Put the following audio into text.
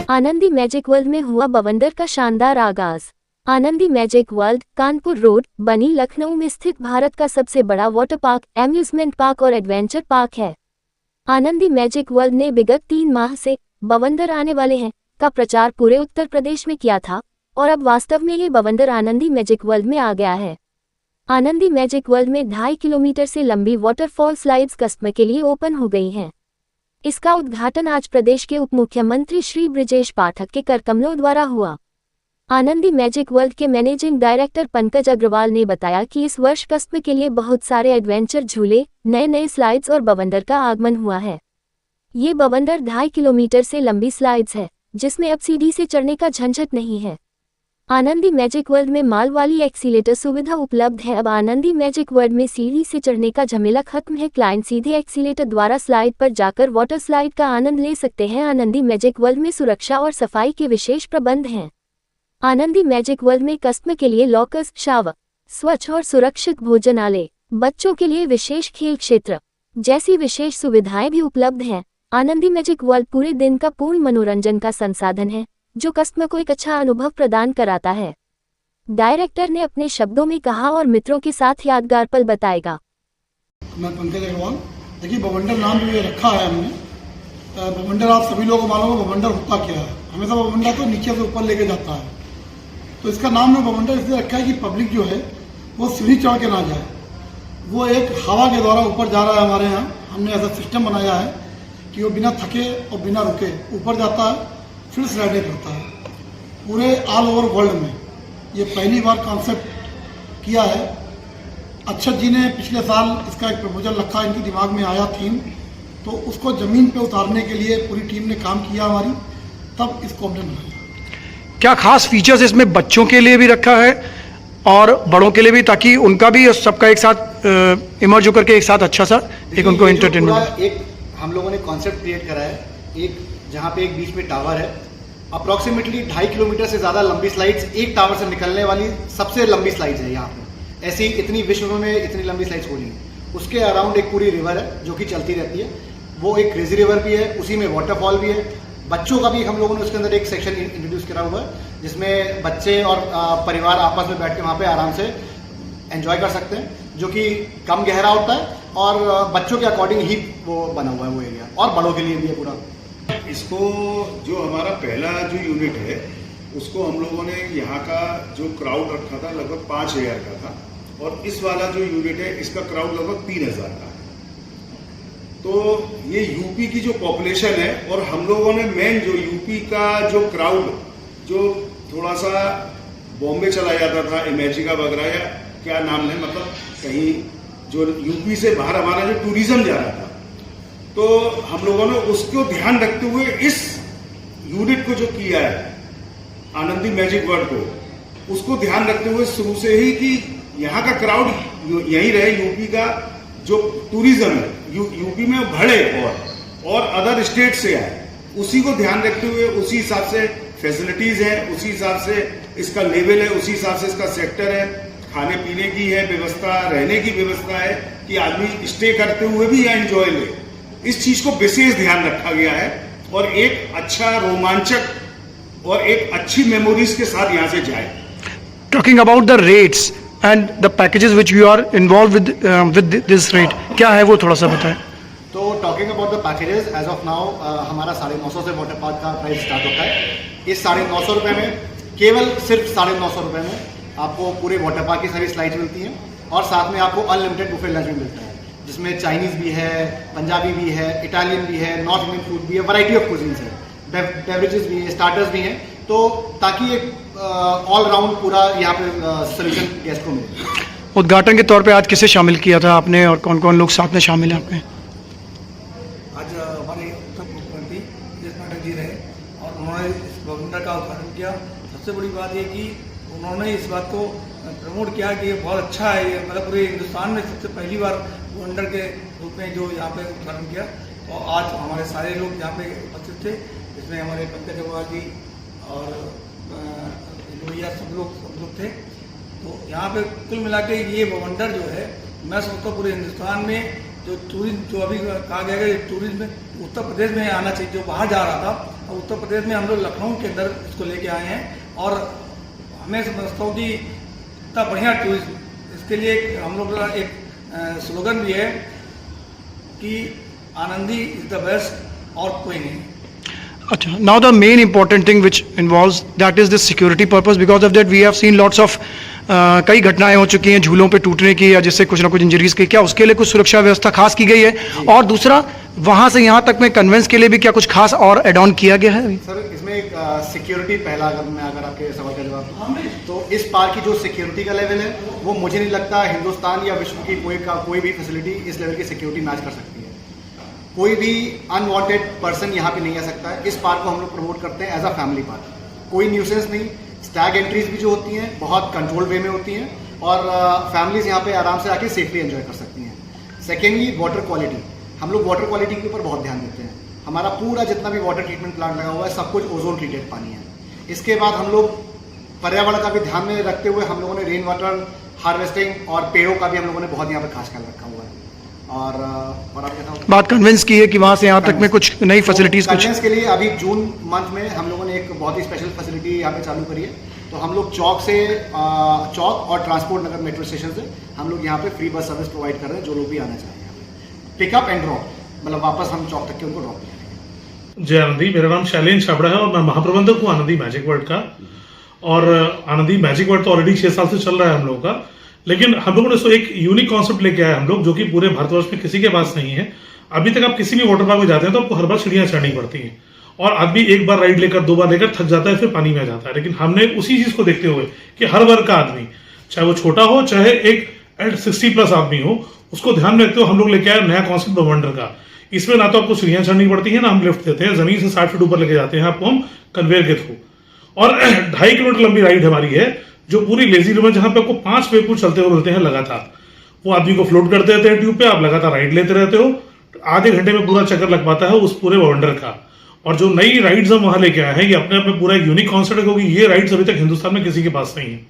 Anandi magic world में हुआ बवंडर का शानदार आगाज। Anandi magic world Kanpur road बनी लखनऊ में स्थित भारत का सबसे बड़ा वाटर पार्क, एम्यूजमेंट पार्क और एडवेंचर पार्क है। आनंदी मैजिक वर्ल्ड ने विगत 3 माह से बवंडर आने वाले हैं का प्रचार पूरे उत्तर प्रदेश में किया था और अब वास्तव में ये बवंडर आनंदी मैजिक वर्ल्ड में आ गया है। आनंदी मैजिक वर्ल्ड में 2.5 किलोमीटर से लंबी वाटरफॉल स्लाइड्स कस्टमर के लिए ओपन हो गई हैं। इसका उद्घाटन आज प्रदेश के उप मुख्यमंत्री श्री ब्रिजेश पाठक के करकमलों द्वारा हुआ। आनंदी मैजिक वर्ल्ड के मैनेजिंग डायरेक्टर पंकज अग्रवाल ने बताया कि इस वर्ष कस्टमर के लिए बहुत सारे एडवेंचर झूले, नए स्लाइड्स और बवंडर का आगमन हुआ है। ये बवंडर 2.5 किलोमीटर से लंबी स्लाइड्स है, जिसमें अब सीढ़ी से चढ़ने का झंझट नहीं है। आनंदी मैजिक वर्ल्ड में माल वाली एक्सीलेटर सुविधा उपलब्ध है। अब आनंदी मैजिक वर्ल्ड में सीढ़ी से चढ़ने का झमेला खत्म है। क्लाइंट सीधे एक्सीलेटर द्वारा स्लाइड पर जाकर वाटर स्लाइड का आनंद ले सकते हैं। आनंदी मैजिक वर्ल्ड में सुरक्षा और सफाई के विशेष प्रबंध हैं। आनंदी मैजिक वर्ल्ड में कस्टमर के लिए लॉकर्स, शावर, स्वच्छ और सुरक्षित भोजनालय, बच्चों के लिए विशेष खेल क्षेत्र जैसी विशेष सुविधाएं भी उपलब्ध हैं। आनंदी मैजिक वर्ल्ड पूरे दिन का पूर्ण मनोरंजन का संसाधन है, जो कस्टमर को एक अच्छा अनुभव प्रदान कराता है। डायरेक्टर ने अपने शब्दों में कहा और मित्रों के साथ यादगार पल बताएगा। मैं पंकज अग्रवाल। देखिए, बवंडर नाम जो ये रखा है हमने, बवंडर आप सभी लोगों को मालूम है बवंडर होता क्या है। हमेशा बवंडर को नीचे से ऊपर लेके जाता है, तो इसका नाम में बवंडर इसलिए रखा है कि पब्लिक जो है वो सीढ़ी चढ़ के ना जाए, वो एक हवा के द्वारा ऊपर जा रहा है। हमारे यहाँ हमने ऐसा सिस्टम बनाया है कि वो बिना थके और बिना रुके ऊपर जाता है, फिर स्लाइडिंग करता है। पूरे ऑल ओवर वर्ल्ड में ये पहली बार कॉन्सेप्ट किया है। अक्षत जी ने पिछले साल इसका एक प्रपोजल रखा, इनके दिमाग में आया थीम, तो उसको ज़मीन पे उतारने के लिए पूरी टीम ने काम किया हमारी, तब इसको हमने बनाया। क्या खास फीचर्स इसमें बच्चों के लिए भी रखा है और बड़ों के लिए भी, ताकि उनका भी सबका एक साथ इमर्ज होकर के एक साथ अच्छा सा एक उनको एंटरटेनमेंट। एक हम लोगों ने कॉन्सेप्ट क्रिएट करा है, एक जहाँ पे एक बीच में टावर है। अप्रॉक्सीमेटली 2.5 किलोमीटर से ज़्यादा लंबी स्लाइड्स, एक टावर से निकलने वाली सबसे लंबी स्लाइड्स है यहाँ पे। ऐसी इतनी विश्व में इतनी लंबी स्लाइड्स हो रही है। उसके अराउंड एक पूरी रिवर है जो कि चलती रहती है, वो एक क्रेजी रिवर भी है, उसी में वाटरफॉल भी है। बच्चों का भी हम लोगों ने उसके अंदर एक सेक्शन इंट्रोड्यूस करा हुआ है, जिसमें बच्चे और परिवार आपस में बैठ के वहाँ पे आराम से एंजॉय कर सकते हैं, जो कि कम गहरा होता है और बच्चों के अकॉर्डिंग ही वो बना हुआ है वो एरिया, और बड़ों के लिए भी है पूरा। इसको जो हमारा पहला जो यूनिट है उसको हम लोगों ने यहाँ का जो क्राउड रखा था लगभग 5,000 का था, और इस वाला जो यूनिट है इसका क्राउड लगभग 3,000 का है। तो ये यूपी की जो पॉपुलेशन है, और हम लोगों ने मेन जो यूपी का जो क्राउड जो थोड़ा सा बॉम्बे चला जाता था, इमेजिका वगैरह या क्या नाम है, मतलब कहीं जो यूपी से बाहर हमारा जो टूरिज्म जा रहा था, तो हम लोगों ने उसको ध्यान रखते हुए इस यूनिट को जो किया है आनंदी मैजिक वर्ल्ड को, उसको ध्यान रखते हुए शुरू से ही कि यहाँ का क्राउड यही रहे, यूपी का जो टूरिज्म है यूपी में बढ़े और अदर स्टेट से आए, उसी को ध्यान रखते हुए उसी हिसाब से फैसिलिटीज है, उसी हिसाब से इसका लेवल है, उसी हिसाब से इसका सेक्टर है, खाने पीने की है व्यवस्था, रहने की व्यवस्था है कि आदमी स्टे करते हुए भी यहाँ एंजॉय ले। इस चीज को विशेष ध्यान रखा गया है और एक अच्छा रोमांचक और एक अच्छी मेमोरीज के साथ यहाँ से जाए। Talking about the rates and the packages which you are involve with this rate, क्या है वो थोड़ा सा बताएं। तो talking about the packages, as of now हमारा 950 से वाटर पार्क का प्राइस स्टार्ट होता है। इस 950 रुपये में, केवल सिर्फ 950 रुपये में आपको पूरे वाटर पार्क की सारी स्लाइड्स मिलती हैं, और साथ में आपको अनलिमिटेड बुफे लंच भी मिलता है, जिसमें चाइनीज़ भी है, पंजाबी भी है, इटालियन भी है, नॉर्थ इंडियन फूड भी है, वैरायटी ऑफ कुजीन्स है, बेवरेजेस भी है, स्टार्टर्स भी हैं, तो ताकि एक ऑल राउंड पूरा यहाँ पे सोल्यूशन गेस्ट को मिले। उद्घाटन के तौर पे आज किसे शामिल किया था आपने और कौन कौन लोग साथ में शामिल हैं आपके? आज हमारे उत्तर मुख्यमंत्री ब्रिजेश पाठक जी रहे और उन्होंने इस बवंडर का उद्घाटन किया। सबसे बड़ी बात ये कि उन्होंने इस बात को प्रमोट किया कि ये बहुत अच्छा है, ये मतलब पूरे हिंदुस्तान में सबसे पहली बार बवंडर के रूप में जो यहाँ पे उद्घाटन किया। और आज हमारे सारे लोग यहाँ पे उपस्थित थे, इसमें हमारे पंकज अग्रवाल जी और भैया सब लोग थे। तो यहाँ पे कुल मिला के ये बवंडर जो है, मैं समझता हूँ पूरे हिंदुस्तान में जो टूरिज्म, जो अभी कहा गया है टूरिज्म में उत्तर प्रदेश में आना चाहिए, जो बाहर जा रहा था, और उत्तर प्रदेश में हम लोग लखनऊ के अंदर इसको लेके आए हैं। और हमें समझता हूँ कि इतना बढ़िया टूरिज्म, इसके लिए हम लोग का एक स्लोगन भी है कि आनंदी इज द बेस्ट और कोई नहीं। Acha. Now the main important thing which involves that is the security purpose. Because of that we have seen lots of कई घटनाएं हो चुकी हैं झूलों पे टूटने की या जिससे कुछ ना कुछ इंजरीज की। क्या उसके लिए कुछ सुरक्षा व्यवस्था खास की गई है? और दूसरा, वहां से यहाँ तक में कन्वेंस के लिए भी क्या कुछ खास और एड ऑन किया गया है? सर इसमें एक सिक्योरिटी पहला, अगर आपके सवाल का जवाब, तो इस पार्क की जो सिक्योरिटी का लेवल है वो मुझे नहीं लगता हिंदुस्तान या विश्व की कोई भी फैसिलिटी इस लेवल की सिक्योरिटी मैच कर सकती है। कोई भी अनवांटेड पर्सन यहाँ पे नहीं आ सकता है। इस पार्क को हम लोग प्रमोट करते हैं एज अ फैमिली पार्क, कोई न्यूसेंस नहीं। स्टैग एंट्रीज भी जो होती हैं बहुत कंट्रोल वे में होती हैं और फैमिलीज यहाँ पे आराम से आके सेफली एंजॉय कर सकती हैं। सेकेंडली, वाटर क्वालिटी, हम लोग वाटर क्वालिटी के ऊपर बहुत ध्यान देते हैं। हमारा पूरा जितना भी वाटर ट्रीटमेंट प्लांट लगा हुआ है सब कुछ ओजोन ट्रीटेड पानी है। इसके बाद हम लोग पर्यावरण का भी ध्यान में रखते हुए हम लोगों ने रेन वाटर हार्वेस्टिंग और पेड़ों का भी हम लोगों ने बहुत यहाँ पर खास ख्याल रखा हुआ है। और आप क्या था? बात कन्विंस की है कि वहां से यहाँ तक में कुछ नई फैसिलिटीज कुछ कन्वेंस के लिए अभी जून मंथ में हम लोगों ने एक बहुत ही स्पेशल फैसिलिटी यहाँ पे चालू करी है। तो हम लोग चौक और ट्रांसपोर्ट नगर मेट्रो स्टेशन से हम लोग यहाँ पे फ्री बस सर्विस प्रोवाइड कर रहे हैं। जो लोग भी आना चाहेंगे, पिकअप एंड ड्रॉप, मतलब वापस हम चौक तक के उनको ड्रॉप करेंगे। जय आनंदी, मेरा नाम शैलेन छाबड़ा है और मैं महाप्रबंधक हूँ आनंदी मैजिक वर्ल्ड का। और आनंदी मैजिक वर्ल्ड तो ऑलरेडी 6 साल से चल रहा है हम लोगों का, लेकिन हम लोगों ने सो एक यूनिक कॉन्सेप्ट लेके आए हम लोग, जो कि पूरे भारतवर्ष में किसी के पास नहीं है। अभी तक आप किसी भी वाटर पार्क में जाते हैं तो आपको हर बार सीढ़ियां चढ़नी पड़ती हैं और आदमी एक बार राइड लेकर 2 बार लेकर थक जाता है, फिर पानी में आ जाता है। लेकिन हमने उसी चीज को देखते हुए कि हर वर्ग का आदमी, चाहे वो छोटा हो चाहे एक 60+ आदमी हो, उसको ध्यान में रखते हुए हम लोग लेके आए नया कॉन्सेप्ट बवंडर का। इसमें ना तो आपको सीढ़ियां चढ़नी पड़ती है, ना हम लिफ्ट देते हैं, जमीन से 60 फीट ऊपर लेके जाते हैं आपको हम कन्वेयर के थ्रू। और 2.5 किलोमीटर लंबी राइड हमारी है, जो पूरी लेजी रूम है, जहां पे आपको 5 वेवकूल चलते हुए मिलते हैं लगातार। वो आदमी को फ्लोट करते रहते हैं ट्यूब पे, आप लगातार राइड लेते रहते हो। आधे घंटे में पूरा चक्कर लग पाता है उस पूरे बवंडर का। और जो नई राइड्स हम वहां लेके आए हैं, ये अपने आप में पूरा एक यूनिक कॉन्सेप्ट है, क्योंकि ये राइड्स अभी तक हिंदुस्तान में किसी के पास नहीं है।